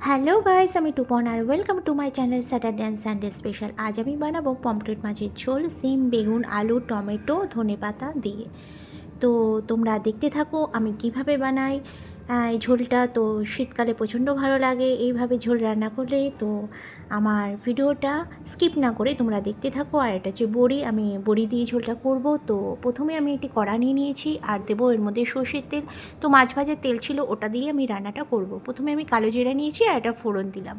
Hello guys, আমি টুপন আর welcome to my channel Saturday and Sunday special. আজ আমি বানাবো পমফ্রেট মাছের ঝোল, সিম, বেগুন, আলু, টমেটো, ধনেপাতা দিয়ে। তো তোমরা দেখতে থাকো আমি কিভাবে বানাই এই ঝোলটা। তো শীতকালে প্রচণ্ড ভালো লাগে এইভাবে ঝোল রান্না করলে। তো আমার ভিডিওটা স্কিপ না করে তোমরা দেখতে থাকো। আর এটা হচ্ছে বড়ি, আমি বড়ি দিয়ে ঝোলটা করব। তো প্রথমে আমি একটি কড়া নিয়ে নিয়েছি আর দেবো এর মধ্যে সর্ষের তেল। তো মাছ ভাজার তেল ছিল, ওটা দিয়ে আমি রান্নাটা করব। প্রথমে আমি কালো জিরা নিয়েছি আর এটা ফোড়ন দিলাম।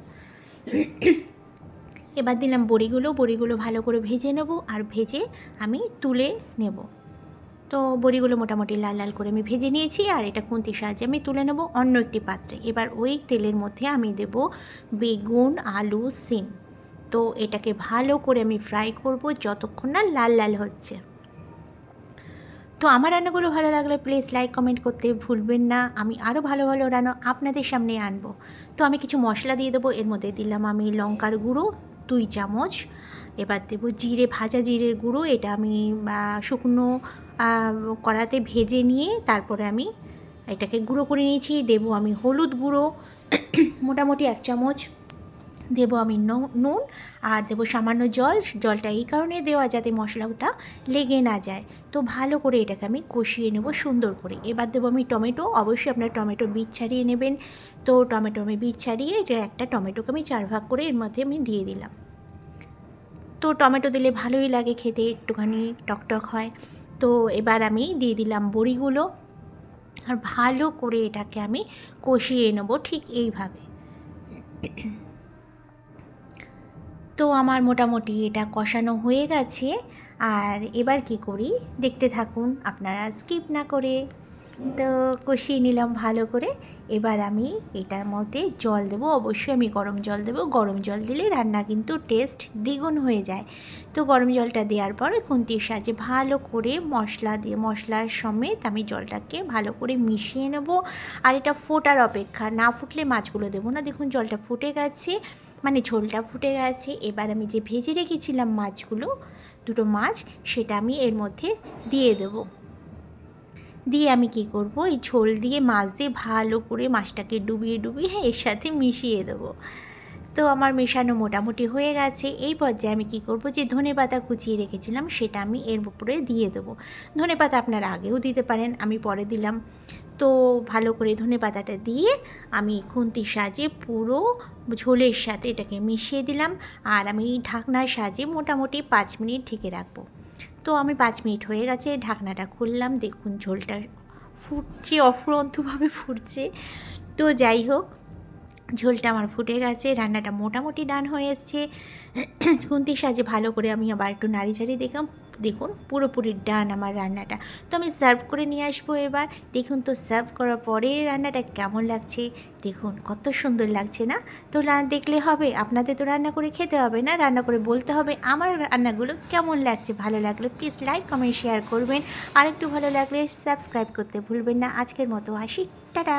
এবার দিলাম বড়িগুলো ভালো করে ভেজে নেব আর ভেজে আমি তুলে নেব। তো বড়িগুলো মোটামুটি লাল লাল করে আমি ভেজে নিয়েছি আর এটা খুন্তির সাহায্যে আমি তুলে নেব অন্য একটি পাত্রে। এবার ওই তেলের মধ্যে আমি দেব বেগুন, আলু, সিম। তো এটাকে ভালো করে আমি ফ্রাই করব যতক্ষণ না লাল লাল হচ্ছে। তো আমার রান্নাগুলো ভালো লাগলে প্লিজ লাইক কমেন্ট করতে ভুলবেন না। আমি আরও ভালো ভালো রান্না আপনাদের সামনে আনবো। তো আমি কিছু মশলা দিয়ে দেবো। এর মধ্যে দিলাম আমি লঙ্কার গুঁড়ো 2 চামচ। এবার দেবো ভাজা জিরের গুঁড়ো। এটা আমি শুকনো কড়াতে ভেজে নিয়ে তারপরে আমি এটাকে গুঁড়ো করে নিয়েছি। দেবো আমি হলুদ গুঁড়ো মোটামুটি 1 চামচ। দেবো আমি নুন আর দেবো সামান্য জলটা এই কারণে দেওয়া যাতে মশলাটা লেগে না যায়। তো ভালো করে এটাকে আমি কষিয়ে নেব সুন্দর করে। এবার দেবো আমি টমেটো, অবশ্যই আপনার টমেটোর বীজ ছাড়িয়ে নেবেন। তো টমেটো আমি বীজ ছাড়িয়ে একটা টমেটোকে আমি 4 ভাগ করে এর মধ্যে আমি দিয়ে দিলাম। তো টমেটো দিলে ভালোই লাগে খেতে, একটুখানি টকটক হয়। তো এবার আমি দিয়ে দিলাম বড়িগুলো আর ভালো করে এটাকে আমি কষিয়ে নেব ঠিক এইভাবে। তো আমার মোটামুটি এটা কষানো হয়ে গেছে। আর এবার কি করি দেখতে থাকুন আপনারা স্কিপ না করে। তো কষিয়ে নিলাম ভালো করে। এবার আমি এটার মধ্যে জল দেবো, অবশ্যই আমি গরম জল দেবো। গরম জল দিলে রান্না কিন্তু টেস্ট দ্বিগুণ হয়ে যায়। তো গরম জলটা দেওয়ার পর খুন্তির সাহায্যে ভালো করে মশলার সমেত আমি জলটাকে ভালো করে মিশিয়ে নেব। আর এটা ফোটার অপেক্ষা, না ফুটলে মাছগুলো দেবো না। দেখুন জলটা ফুটে গেছে, মানে ঝোলটা ফুটে গেছে। এবার আমি যে ভেজে রেখেছিলাম মাছগুলো, 2টো মাছ, সেটা আমি এর মধ্যে দিয়ে দেবো। দিয়ে আমি কি করব, এই ঝোল দিয়ে মাছ দিয়ে ভালো করে মাছটাকে ডুবিয়ে এর সাথে মিশিয়ে দেবো। তো আমার মেশানো মোটামুটি হয়ে গেছে। এই পর্যায়ে আমি কি করব, যে ধনেপাতা কুচিয়ে রেখেছিলাম সেটা আমি এর উপরে দিয়ে দেবো। ধনেপাতা আপনারা আগেও দিতে পারেন, আমি পরে দিলাম। তো ভালো করে ধনেপাতাটা দিয়ে আমি খুন্তির সাহায্যে পুরো ঝোলের সাথে এটাকে মিশিয়ে দিলাম। আর আমি ঢাকনার সাহায্যে মোটামুটি 5 মিনিট ঢেকে রাখবো। তো আমি 5 মিনিট হয়ে গেছে, ঢাকনাটা খুললাম। দেখুন ঝোলটা ফুটছে, অফুরন্তভাবে ফুটছে। তো যাই হোক, ঝোলটা আমার ফুটে গেছে, রান্নাটা মোটামুটি ডান হয়ে এসছে। খুন্তির সাহায্যে ভালো করে আমি আবার একটু নাড়ি দেখলাম। দেখুন পুরোপুরি ডান আমার রান্নাটা। তো আমি সার্ভ করে নিয়ে আসবো এবার। দেখুন তো সার্ভ করার পরে রান্নাটা কেমন লাগছে, দেখুন কত সুন্দর লাগছে না? তো দেখলে হবে, আপনাদের তো রান্না করে খেতে হবে না, রান্না করে বলতে হবে আমার রান্নাগুলো কেমন লাগছে। ভালো লাগলে প্লিজ লাইক কমেন্ট শেয়ার করবেন। আর একটু ভালো লাগলে সাবস্ক্রাইব করতে ভুলবেন না। আজকের মতো আসি, টাটা।